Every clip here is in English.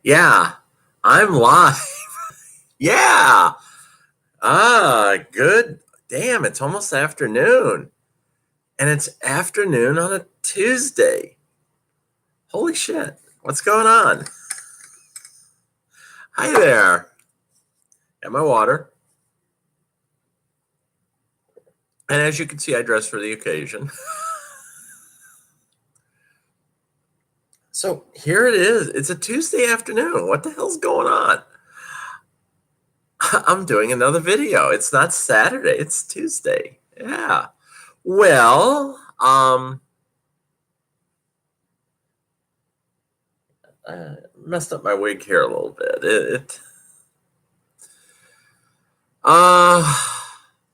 Yeah, I'm live. Yeah. Good. Damn, it's almost afternoon. And it's afternoon on a Tuesday. Holy shit. What's going on? Hi there. Got my water. And as you can see, I dressed for the occasion. So here it is. It's a Tuesday afternoon. What the hell's going on? I'm doing another video. It's not Saturday, it's Tuesday. Yeah. Well, messed up my wig here a little bit.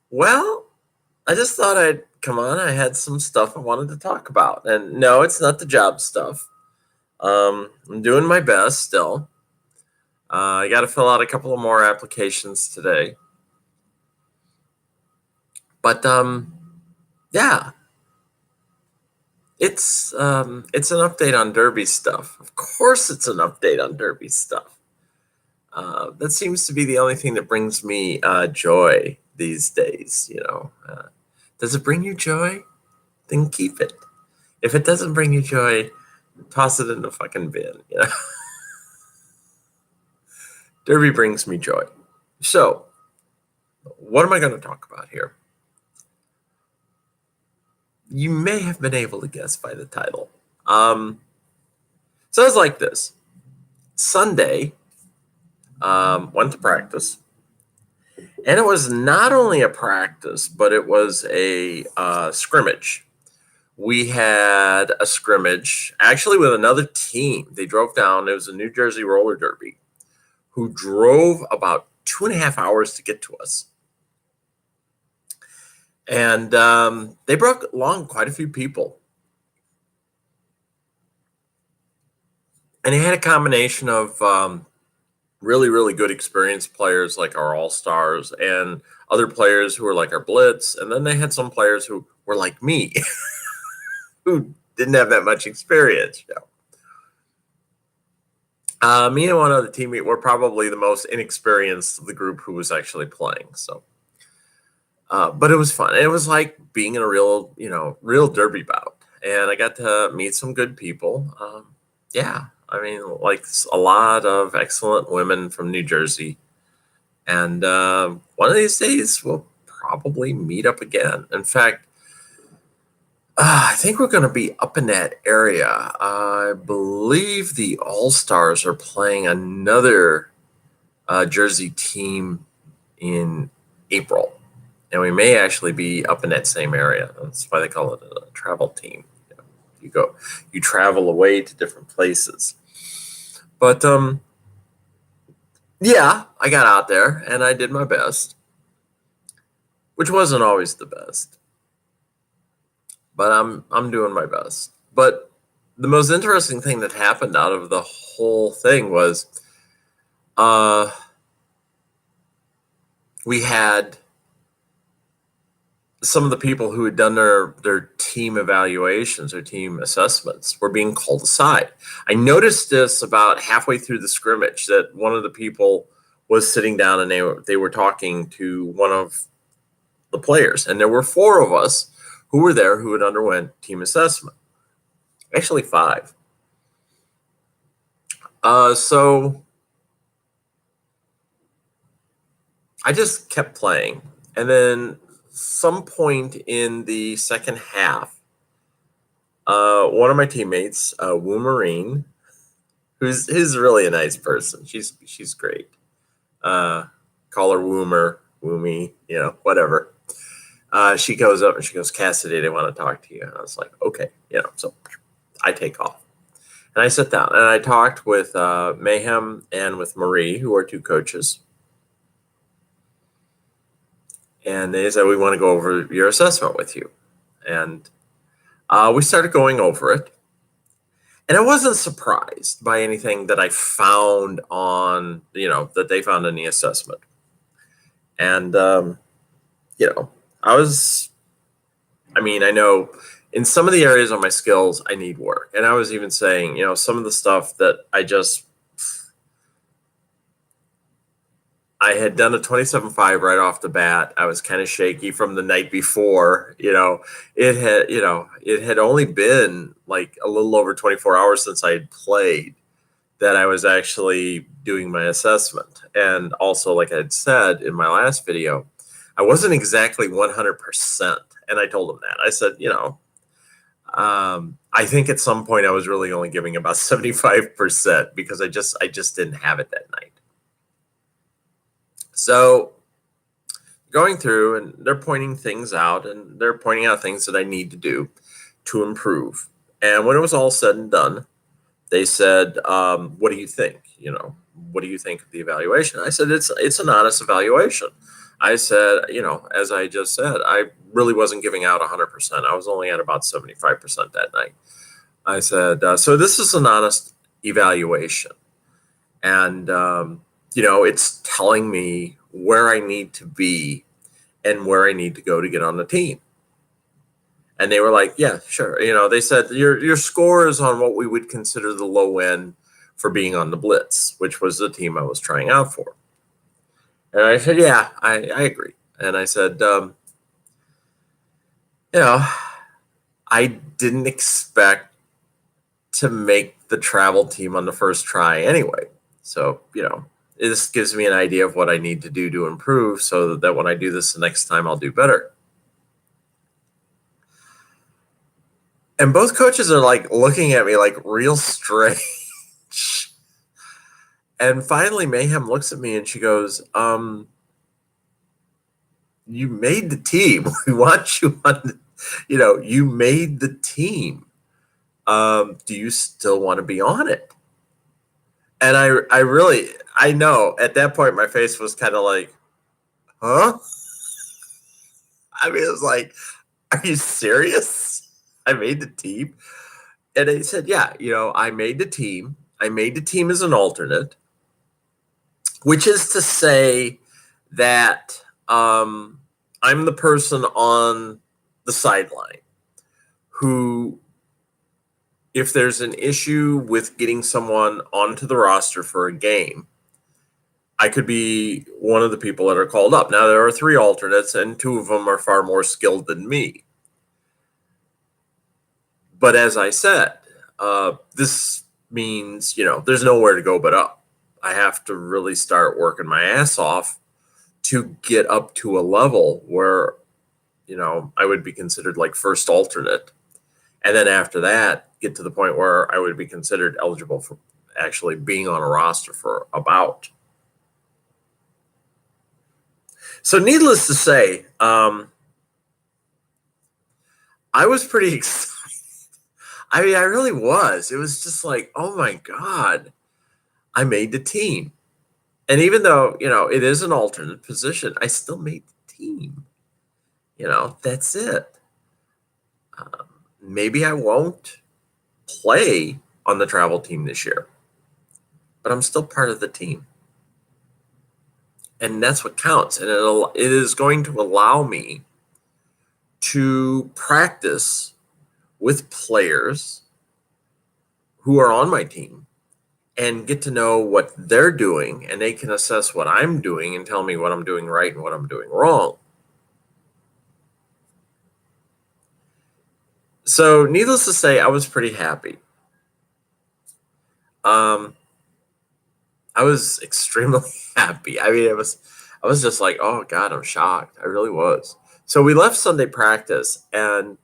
Well, I just thought I'd come on. I had some stuff I wanted to talk about, and no, it's not the job stuff. I'm doing my best still. I got to fill out a couple of more applications today, but yeah, it's an update on Derby stuff. Of course, it's an update on Derby stuff. That seems to be the only thing that brings me joy these days. Does it bring you joy? Then keep it. If it doesn't bring you joy, toss it in the fucking bin. Derby brings me joy. So, what am I going to talk about here? You may have been able to guess by the title. So it's like this. Sunday, went to practice. And it was not only a practice, but it was a scrimmage. We had a scrimmage actually with another team. They drove down. It was a New Jersey roller derby who drove about 2.5 hours to get to us. And they brought along quite a few people. And they had a combination of really, really good experienced players like our all-stars and other players who were like our blitz. And then they had some players who were like me, who didn't have that much experience. Me and one other teammate were probably the most inexperienced of the group who was actually playing. So, but it was fun. It was like being in a real derby bout. And I got to meet some good people. Yeah. I mean, like a lot of excellent women from New Jersey. And one of these days, we'll probably meet up again. In fact, I think we're going to be up in that area. I believe the All-Stars are playing another Jersey team in April. And we may actually be up in that same area. That's why they call it a travel team. You travel away to different places. But yeah, I got out there and I did my best, which wasn't always the best. But I'm doing my best. But the most interesting thing that happened out of the whole thing was we had some of the people who had done their team evaluations or team assessments were being called aside. I noticed this about halfway through the scrimmage, that one of the people was sitting down and they were talking to one of the players. And there were 4 of us who were there who had underwent team assessment. Actually 5. So I just kept playing. And then some point in the second half, one of my teammates, Woo Marine, who's really a nice person. She's great. Call her Woomer, Woomy, whatever. She goes up and she goes, "Cassidy, they want to talk to you." And I was like, okay, so I take off. And I sit down and I talked with Mayhem and with Marie, who are 2 coaches. And they said, "We want to go over your assessment with you." And we started going over it. And I wasn't surprised by anything that I found on, that they found in the assessment. And, I know in some of the areas of my skills, I need work. And I was even saying, some of the stuff that I just, I had done a 27.5 right off the bat. I was kind of shaky from the night before. It had only been like a little over 24 hours since I had played that I was actually doing my assessment. And also, like I had said in my last video, I wasn't exactly 100%. And I told him that. I said, I think at some point I was really only giving about 75% because I just didn't have it that night. So going through, and they're pointing things out, and they're pointing out things that I need to do to improve. And when it was all said and done, they said, what do you think? What do you think of the evaluation? I said, it's an honest evaluation. I said, as I just said, I really wasn't giving out 100%. I was only at about 75% that night. I said, so this is an honest evaluation. And, it's telling me where I need to be and where I need to go to get on the team. And they were like, yeah, sure. They said your score is on what we would consider the low end for being on the Blitz, which was the team I was trying out for. And I said, yeah, I agree. And I said, I didn't expect to make the travel team on the first try anyway. So, this gives me an idea of what I need to do to improve so that when I do this the next time, I'll do better. And both coaches are like looking at me like real strange. And finally, Mayhem looks at me and she goes, you made the team. We want you on, you made the team. Do you still want to be on it? And I know at that point, my face was kind of like, huh? I mean, it was like, are you serious? I made the team. And they said, yeah, I made the team. I made the team as an alternate, which is to say that I'm the person on the sideline who, if there's an issue with getting someone onto the roster for a game, I could be one of the people that are called up. Now, there are 3 alternates, and 2 of them are far more skilled than me. But as I said, this means, there's nowhere to go but up. I have to really start working my ass off to get up to a level where, I would be considered like first alternate. And then after that, get to the point where I would be considered eligible for actually being on a roster for a bout. So needless to say, I was pretty excited. I mean, I really was. It was just like, oh my God, I made the team. And even though, it is an alternate position, I still made the team. That's it. Maybe I won't play on the travel team this year, but I'm still part of the team. And that's what counts. And it is going to allow me to practice with players who are on my team and get to know what they're doing, and they can assess what I'm doing and tell me what I'm doing right and what I'm doing wrong. So needless to say, I was pretty happy. I was extremely happy. I mean, I was just like, oh God, I'm shocked. I really was. So we left Sunday practice, and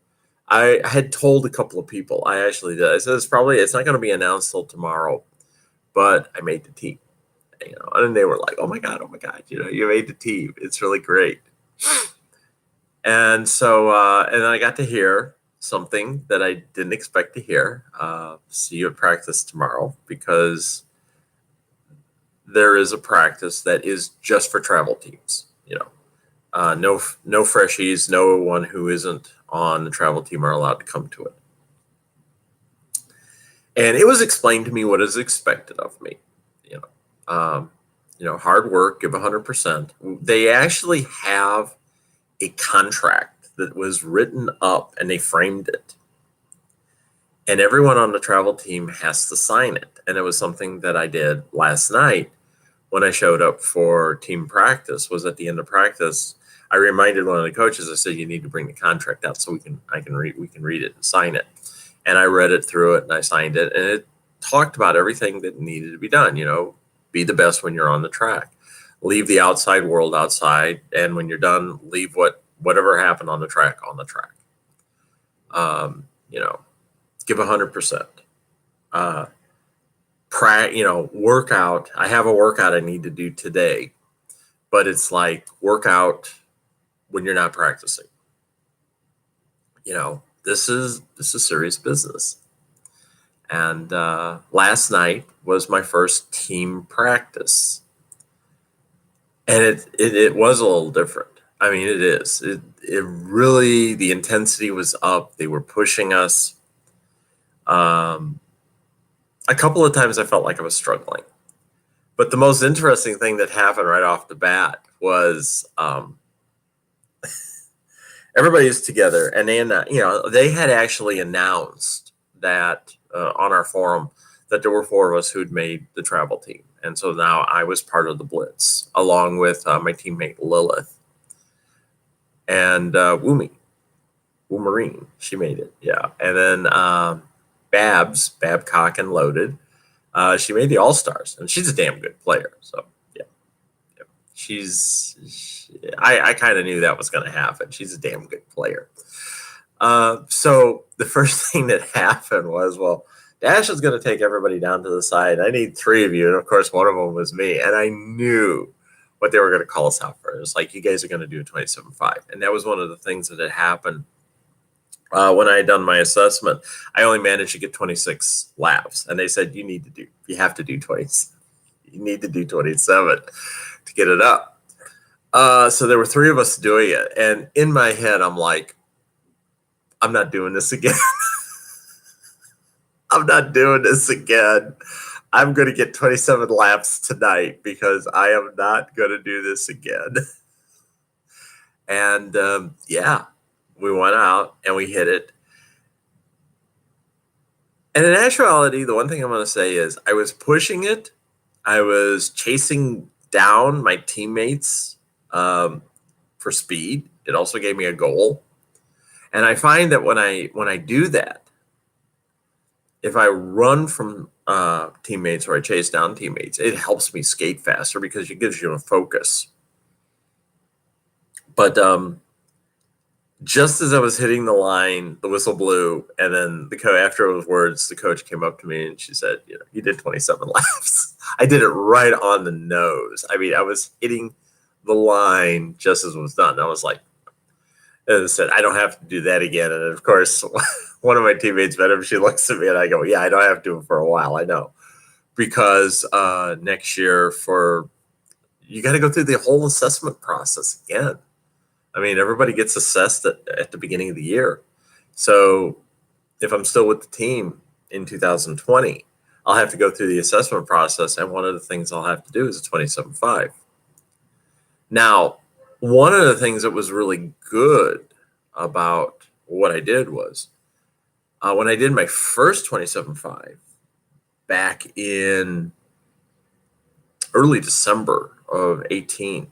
I had told a couple of people. I actually did. I said, it's not going to be announced till tomorrow, but I made the team. And they were like, oh my God, you made the team. It's really great. And so, and I got to hear something that I didn't expect to hear. See you at practice tomorrow, because there is a practice that is just for travel teams. No freshies, no one who isn't on the travel team are allowed to come to it. And it was explained to me what is expected of me. Hard work, give 100%. They actually have a contract that was written up, and they framed it. And everyone on the travel team has to sign it. And it was something that I did last night when I showed up for team practice was at the end of practice, I reminded one of the coaches, I said, you need to bring the contract out so we can read it and sign it. And I read it through it and I signed it, and it talked about everything that needed to be done. Be the best when you're on the track, leave the outside world outside. And when you're done, leave whatever happened on the track. Give 100%. Workout. I have a workout I need to do today, but it's like workout when you're not practicing. This is serious business. And last night was my first team practice, and it was a little different. I mean, it is. It really, the intensity was up. They were pushing us. A couple of times I felt like I was struggling. But the most interesting thing that happened right off the bat was everybody's together, and they had actually announced that on our forum that there were 4 of us who'd made the travel team. And so now I was part of the Blitz, along with my teammate Lilith and Woomarine. She made it, yeah. And then Babcock and Loaded. She made the All-Stars, and she's a damn good player. So, yeah. I kind of knew that was going to happen. She's a damn good player. So the first thing that happened was, well, Dash is going to take everybody down to the side. I need 3 of you. And, of course, one of them was me. And I knew what they were going to call us out for. It was like, you guys are going to do a 27.5. And that was one of the things that had happened. When I had done my assessment, I only managed to get 26 laps. And they said, you have to do 20. You need to do 27 to get it up. So there were 3 of us doing it. And in my head, I'm like, I'm not doing this again. I'm not doing this again. I'm going to get 27 laps tonight because I am not going to do this again. And we went out and we hit it. And in actuality, the one thing I'm going to say is I was pushing it. I was chasing down my teammates for speed. It also gave me a goal. And I find that when I do that, if I run from teammates or I chase down teammates, it helps me skate faster because it gives you a focus. But just as I was hitting the line, the whistle blew, and then after those words, the coach came up to me and she said, you did 27 laps. I did it right on the nose. I mean, I was hitting the line just as it was done. I was like, and I said, I don't have to do that again. And of course, one of my teammates, Venom, she looks at me and I go, yeah, I don't have to do it for a while. I know. Because next year you got to go through the whole assessment process again. I mean, everybody gets assessed at the beginning of the year. So if I'm still with the team in 2020, I'll have to go through the assessment process. And one of the things I'll have to do is a 27.5. Now, one of the things that was really good about what I did was when I did my first 27.5 back in early December of 18,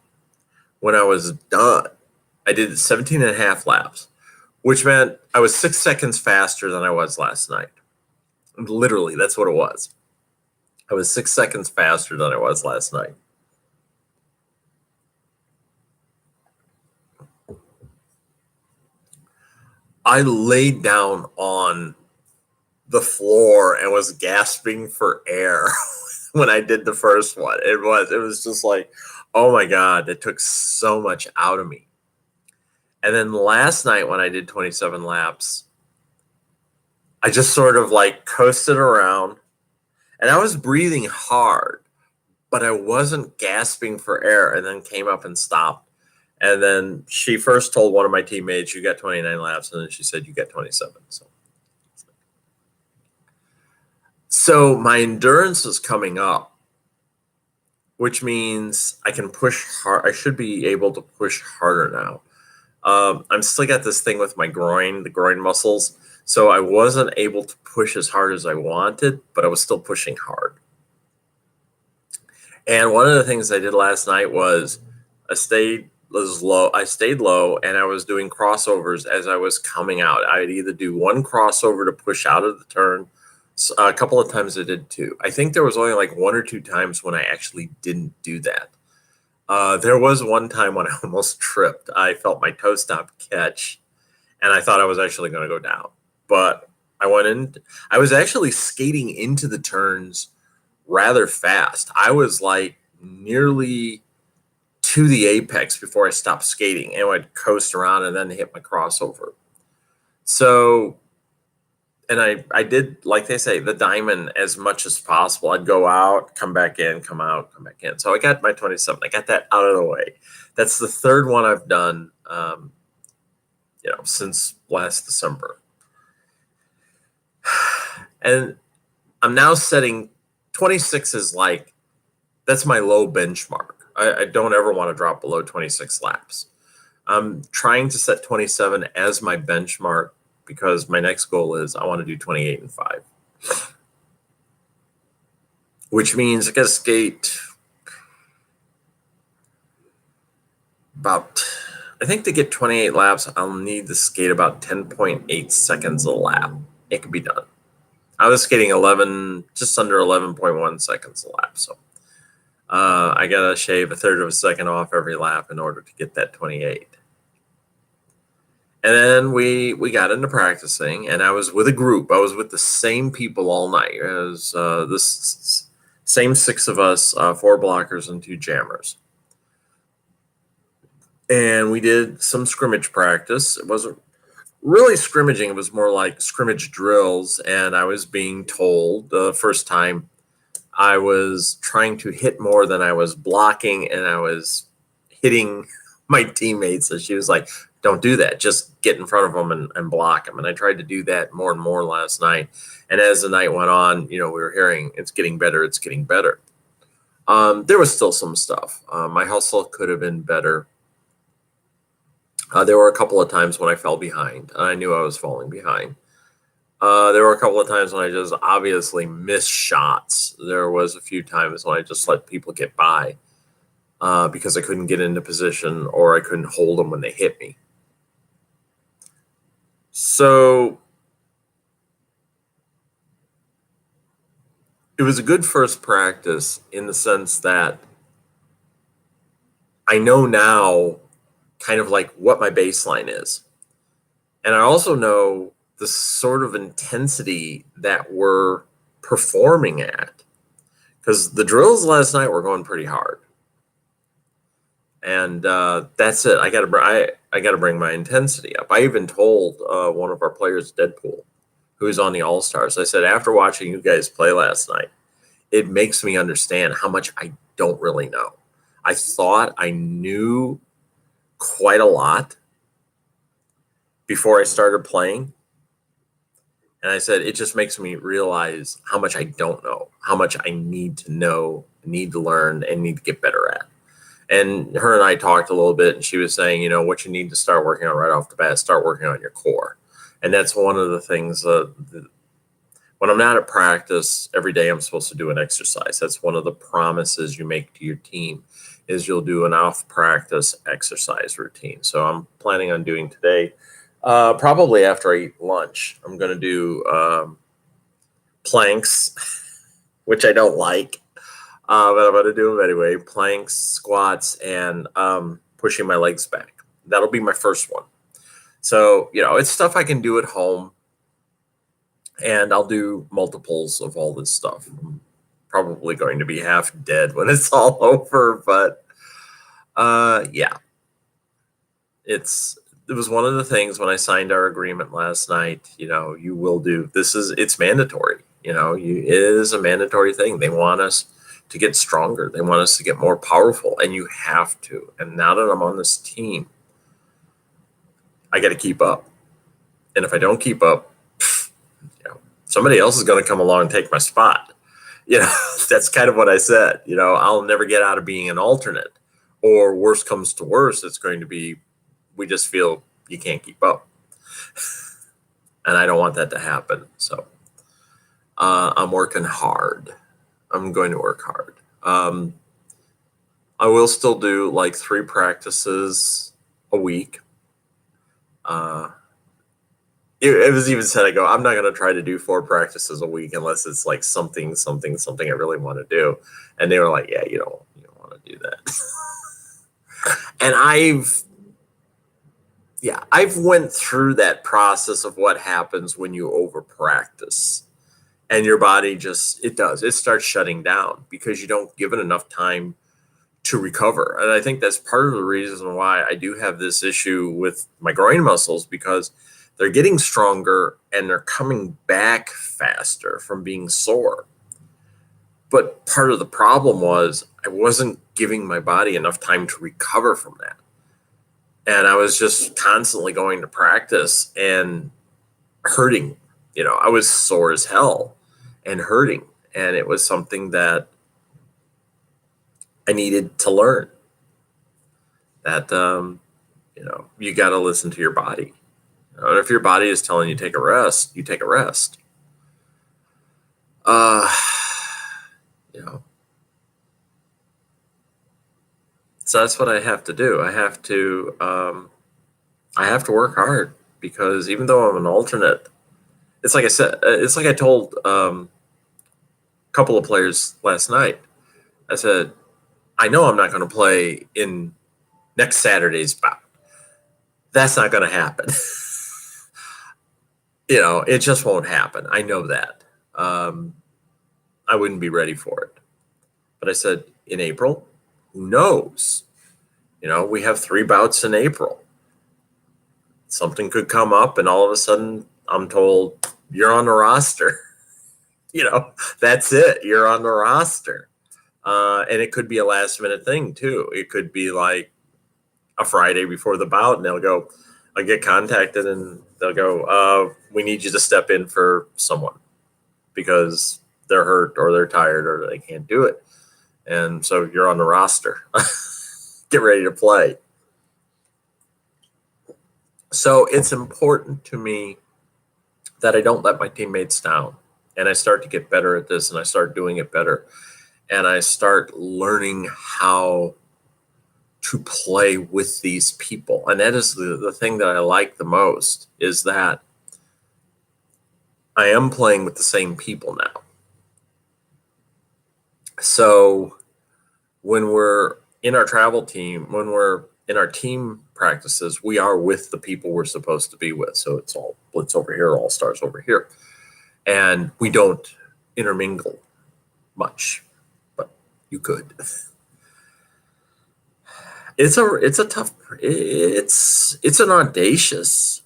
when I was done, I did 17 and a half laps, which meant I was 6 seconds faster than I was last night. Literally, that's what it was. I was 6 seconds faster than I was last night. I laid down on the floor and was gasping for air when I did the first one. It was just like, oh my God, it took so much out of me. And then last night when I did 27 laps, I just sort of like coasted around and I was breathing hard, but I wasn't gasping for air, and then came up and stopped. And then she first told one of my teammates, you got 29 laps. And then she said, you got 27. So my endurance is coming up, which means I can push hard. I should be able to push harder now. I'm still got this thing with my groin, the groin muscles. So I wasn't able to push as hard as I wanted, but I was still pushing hard. And one of the things I did last night was I stayed low, and I was doing crossovers as I was coming out. I'd either do one crossover to push out of the turn. A couple of times I did two. I think there was only like one or two times when I actually didn't do that. There was one time when I almost tripped. I felt my toe stop catch, and I thought I was actually going to go down. But I went in. I was actually skating into the turns rather fast. I was like nearly to the apex before I stopped skating and would coast around and then hit my crossover. So, and I did, like they say, the diamond as much as possible. I'd go out, come back in, come out, come back in. So I got my 27. I got that out of the way. That's the third one I've done, since last December. And I'm now setting 26 is like, that's my low benchmark. I don't ever want to drop below 26 laps. I'm trying to set 27 as my benchmark because my next goal is I want to do 28 and 5, which means I got to skate about, I think to get 28 laps, I'll need to skate about 10.8 seconds a lap. It can be done. I was skating just under 11.1 seconds a lap. So I got to shave a third of a second off every lap in order to get that 28. And then we got into practicing, and I was with a group. I was with the same people all night. It was this same 6 of us, 4 blockers and 2 jammers. And we did some scrimmage practice. It wasn't really scrimmaging. It was more like scrimmage drills. And I was being told the first time I was trying to hit more than I was blocking, and I was hitting my teammates. And she was like, don't do that. Just get in front of them and block them. And I tried to do that more and more last night. And as the night went on, we were hearing it's getting better. It's getting better. There was still some stuff. My hustle could have been better. There were a couple of times when I fell behind. I knew I was falling behind. There were a couple of times when I just obviously missed shots. There was a few times when I just let people get by because I couldn't get into position or I couldn't hold them when they hit me. So it was a good first practice in the sense that I know now kind of like what my baseline is. And I also know the sort of intensity that we're performing at, because the drills last night were going pretty hard. And that's it. I got to bring my intensity up. I even told one of our players, Deadpool, who's on the All-Stars, I said, after watching you guys play last night, it makes me understand how much I don't really know. I thought I knew quite a lot before I started playing. And I said, it just makes me realize how much I don't know, how much I need to know, need to learn, and need to get better at. And her and I talked a little bit, and she was saying, what you need to start working on right off the bat, start working on your core. And that's one of the things when I'm not at practice every day, I'm supposed to do an exercise. That's one of the promises you make to your team is you'll do an off-practice exercise routine. So I'm planning on doing today, probably after I eat lunch, I'm going to do planks, which I don't like. But I'm going to do them anyway. Planks, squats, and pushing my legs back. That'll be my first one. So, it's stuff I can do at home. And I'll do multiples of all this stuff. I'm probably going to be half dead when it's all over. But, yeah. It was one of the things when I signed our agreement last night, you will do. It's mandatory. It is a mandatory thing. They want us to get stronger. They want us to get more powerful, and you have to. And now that I'm on this team, I got to keep up. And if I don't keep up, somebody else is going to come along and take my spot. That's kind of what I said. I'll never get out of being an alternate. Or worse comes to worse, it's going to be, we just feel you can't keep up. And I don't want that to happen. So I'm working hard. I'm going to work hard. I will still do like 3 practices a week. Uh, it was even said, I go, I'm not going to try to do 4 practices a week unless it's like something I really want to do. And they were like, yeah, you don't want to do that. And I've went through that process of what happens when you over practice and your body it starts shutting down because you don't give it enough time to recover. And I think that's part of the reason why I do have this issue with my groin muscles, because they're getting stronger and they're coming back faster from being sore. But part of the problem was I wasn't giving my body enough time to recover from that. And I was just constantly going to practice and hurting. I was sore as hell and hurting. And it was something that I needed to learn, that, you got to listen to your body. And if your body is telling you take a rest, you take a rest. You know, so that's what I have to do. I have to work hard, because even though I'm an alternate, it's like I said, it's like I told a couple of players last night. I said, I know I'm not going to play in next Saturday's bout. That's not going to happen. It just won't happen. I know that. I wouldn't be ready for it. But I said, in April, who knows? We have 3 bouts in April. Something could come up, and all of a sudden I'm told, you're on the roster. That's it. You're on the roster. And it could be a last minute thing too. It could be like a Friday before the bout, and they'll go, I'll get contacted and they'll go, we need you to step in for someone because they're hurt or they're tired or they can't do it. And so you're on the roster. Get ready to play. So it's important to me that I don't let my teammates down, and I start to get better at this, and I start doing it better, and I start learning how to play with these people. And that is the thing that I like the most, is that I am playing with the same people now. So when we're in our travel team, when we're in our team practices, we are with the people we're supposed to be with. So it's all Blitz over here, All Stars over here. And we don't intermingle much, but you could. It's an audacious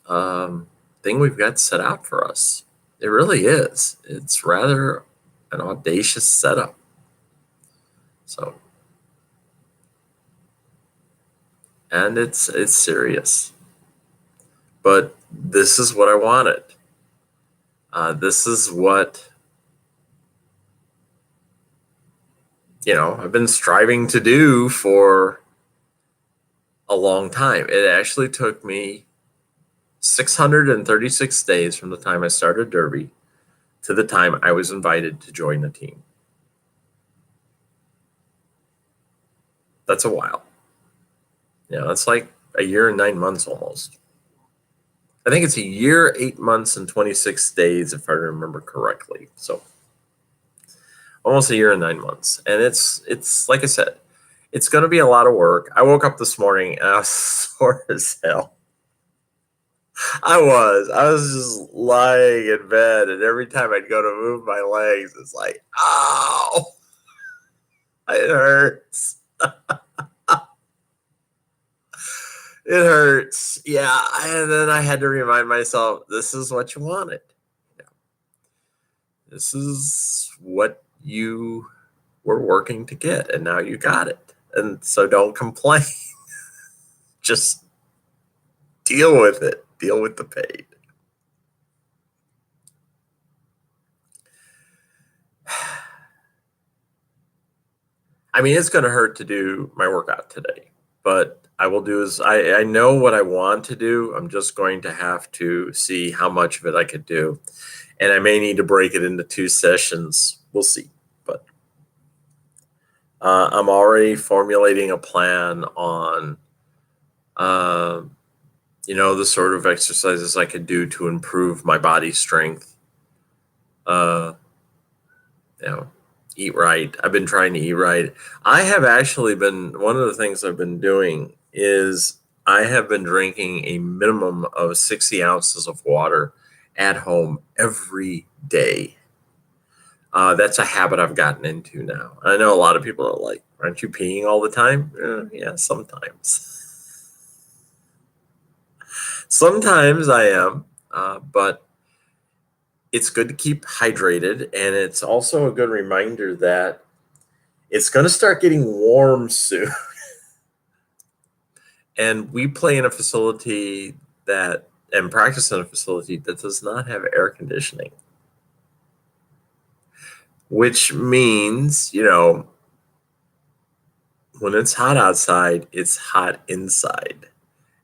thing we've got set out for us. It really is. It's rather an audacious setup. So, and it's serious. But this is what I wanted. This is what, I've been striving to do for a long time. It actually took me 636 days from the time I started Derby to the time I was invited to join the team. That's a while. That's like a year and 9 months almost. I think it's a year, 8 months, and 26 days, if I remember correctly. So almost a year and 9 months. And it's like I said, it's going to be a lot of work. I woke up this morning and I was sore as hell. I was just lying in bed, and every time I'd go to move my legs, it's like, ow, it hurts. It hurts. Yeah. And then I had to remind myself, this is what you wanted. This is what you were working to get, and now you got it. And so don't complain. Just deal with it. Deal with the pain. I mean, it's going to hurt to do my workout today, but I will do is I know what I want to do. I'm just going to have to see how much of it I could do. And I may need to break it into 2 sessions. We'll see. But I'm already formulating a plan on, uh, the sort of exercises I could do to improve my body strength. Uh, you know, eat right. I've been trying to eat right. I have actually been, one of the things I've been doing is I have been drinking a minimum of 60 ounces of water at home every day. That's a habit I've gotten into now. I know a lot of people are like, aren't you peeing all the time? Yeah, sometimes. Sometimes I am, but it's good to keep hydrated. And it's also a good reminder that it's going to start getting warm soon. And we play in a facility and practice in a facility that does not have air conditioning, which means, when it's hot outside, it's hot inside.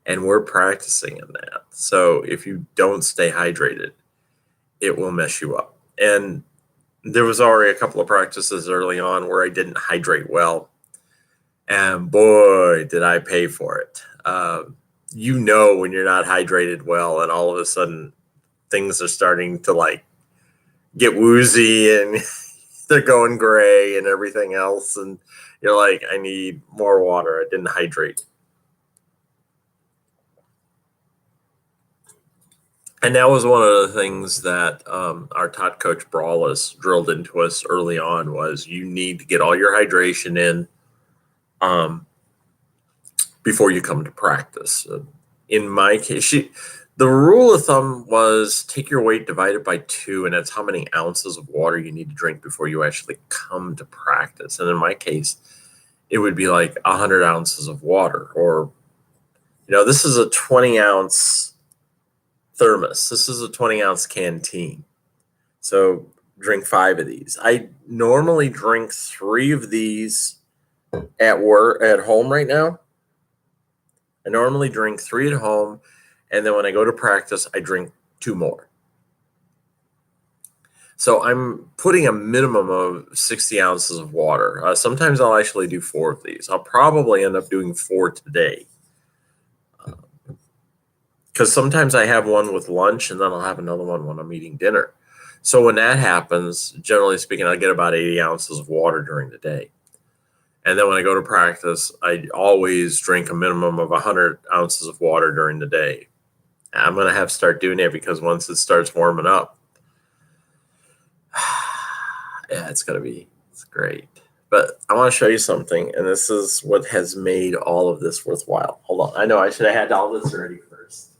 And we're practicing in that. So if you don't stay hydrated, it will mess you up. And there was already a couple of practices early on where I didn't hydrate well. And boy, did I pay for it. When you're not hydrated well, and all of a sudden things are starting to like get woozy and they're going gray and everything else. And you're like, I need more water. I didn't hydrate. And that was one of the things that our top coach Brawless drilled into us early on was you need to get all your hydration in before you come to practice. In my case, the rule of thumb was take your weight divided by 2, and that's how many ounces of water you need to drink before you actually come to practice. And in my case, it would be like 100 ounces of water, or, this is a 20-ounce thermos. This is a 20-ounce canteen. So drink 5 of these. I normally drink 3 of these at home right now. I normally drink 3 at home, and then when I go to practice, I drink 2 more. So I'm putting a minimum of 60 ounces of water. Sometimes I'll actually do 4 of these. I'll probably end up doing 4 today. Because sometimes I have one with lunch, and then I'll have another one when I'm eating dinner. So when that happens, generally speaking, I get about 80 ounces of water during the day. And then when I go to practice, I always drink a minimum of 100 ounces of water during the day. I'm going to have to start doing it because once it starts warming up, yeah, it's great. But I want to show you something, and this is what has made all of this worthwhile. Hold on. I know I should have had all this ready first.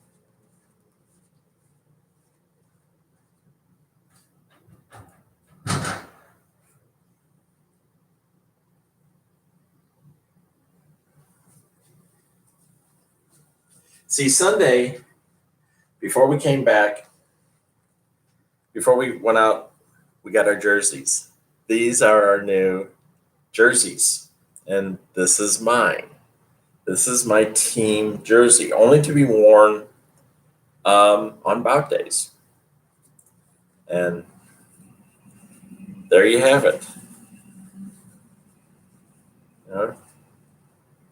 See, Sunday, before we came back, before we went out, we got our jerseys. These are our new jerseys, and this is mine. This is my team jersey, only to be worn on bout days. And there you have it.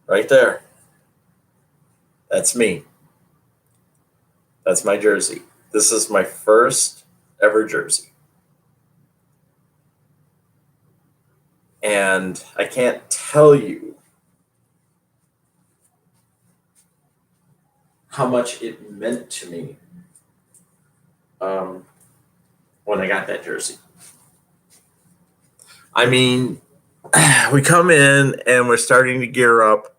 Right there. That's me. That's my jersey. This is my first ever jersey. And I can't tell you how much it meant to me when I got that jersey. I mean, we come in and we're starting to gear up,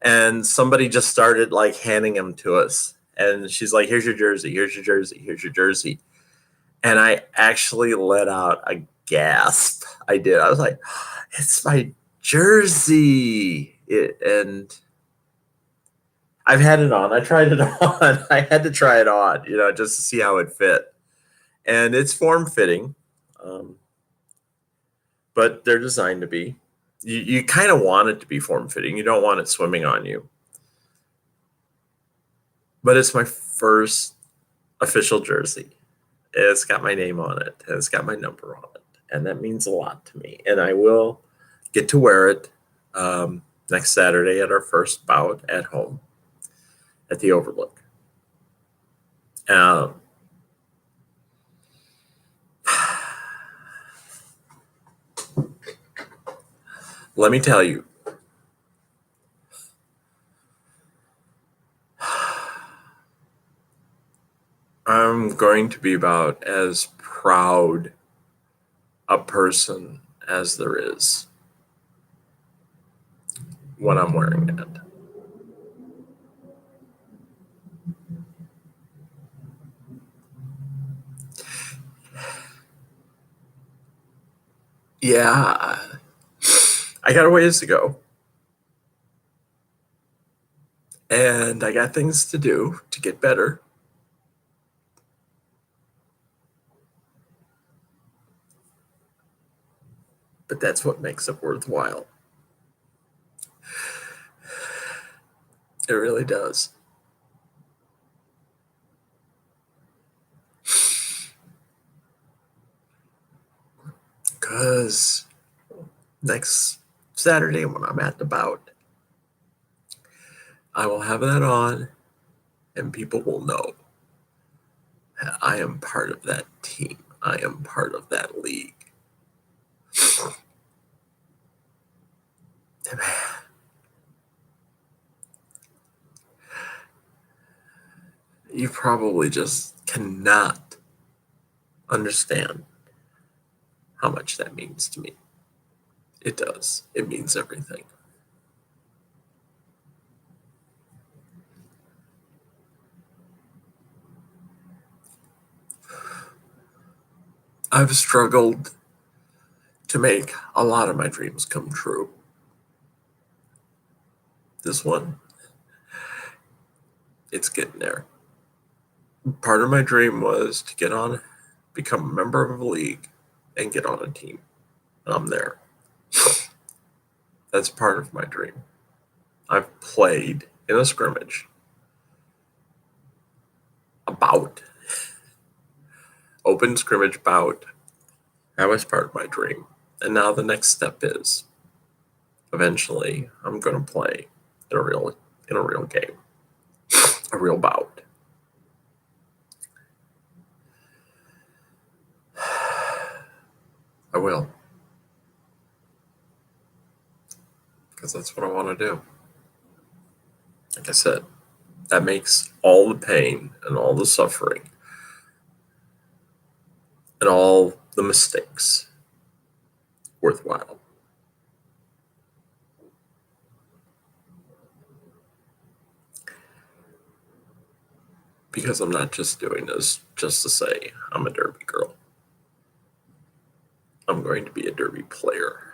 and somebody just started like handing them to us. And she's like, here's your jersey, here's your jersey, here's your jersey. And I actually let out a gasp. I did. I was like, it's my jersey. And I've had it on. I tried it on. I had to try it on, just to see how it fit. And it's form-fitting. But they're designed to be. You kind of want it to be form-fitting. You don't want it swimming on you. But it's my first official jersey. It's got my name on it, and it's got my number on it, and that means a lot to me. And I will get to wear it next Saturday at our first bout at home at the Overlook. Um, let me tell you, I'm going to be about as proud a person as there is when I'm wearing it. Yeah, I got a ways to go. And I got things to do to get better. But that's what makes it worthwhile. It really does. Because next Saturday when I'm at the bout, I will have that on and people will know that I am part of that team. I am part of that league. Man, you probably just cannot understand how much that means to me. It does. It means everything. I've struggled to make a lot of my dreams come true. This one, it's getting there. Part of my dream was to become a member of a league and get on a team. And I'm there. That's part of my dream. I've played in a scrimmage, a bout, open scrimmage bout. That was part of my dream. And now the next step is eventually I'm going to play in a real game, a real bout. I will. Because that's what I want to do. Like I said, that makes all the pain and all the suffering and all the mistakes worthwhile. Because I'm not just doing this just to say I'm a derby girl. I'm going to be a derby player.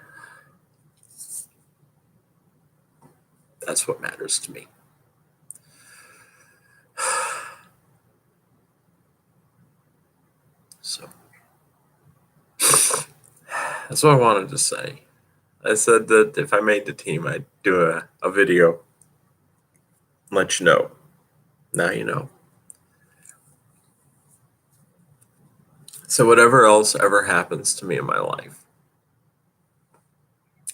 That's what matters to me. So that's what I wanted to say. I said that if I made the team, I'd do a video, let you know. Now you know. So whatever else ever happens to me in my life,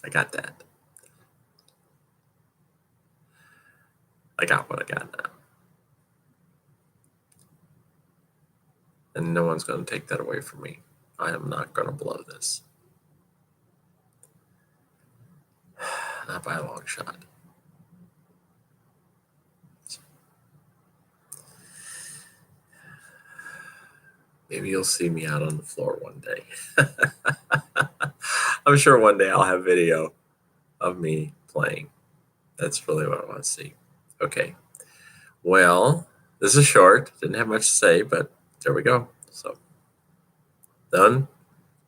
I got that. I got what I got now. And no one's going to take that away from me. I am not going to blow this. Not by a long shot. Maybe you'll see me out on the floor one day. I'm sure one day I'll have video of me playing. That's really what I want to see. Okay. Well, this is short. Didn't have much to say, but there we go. So, done.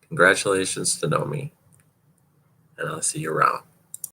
Congratulations to Nomi. And I'll see you around.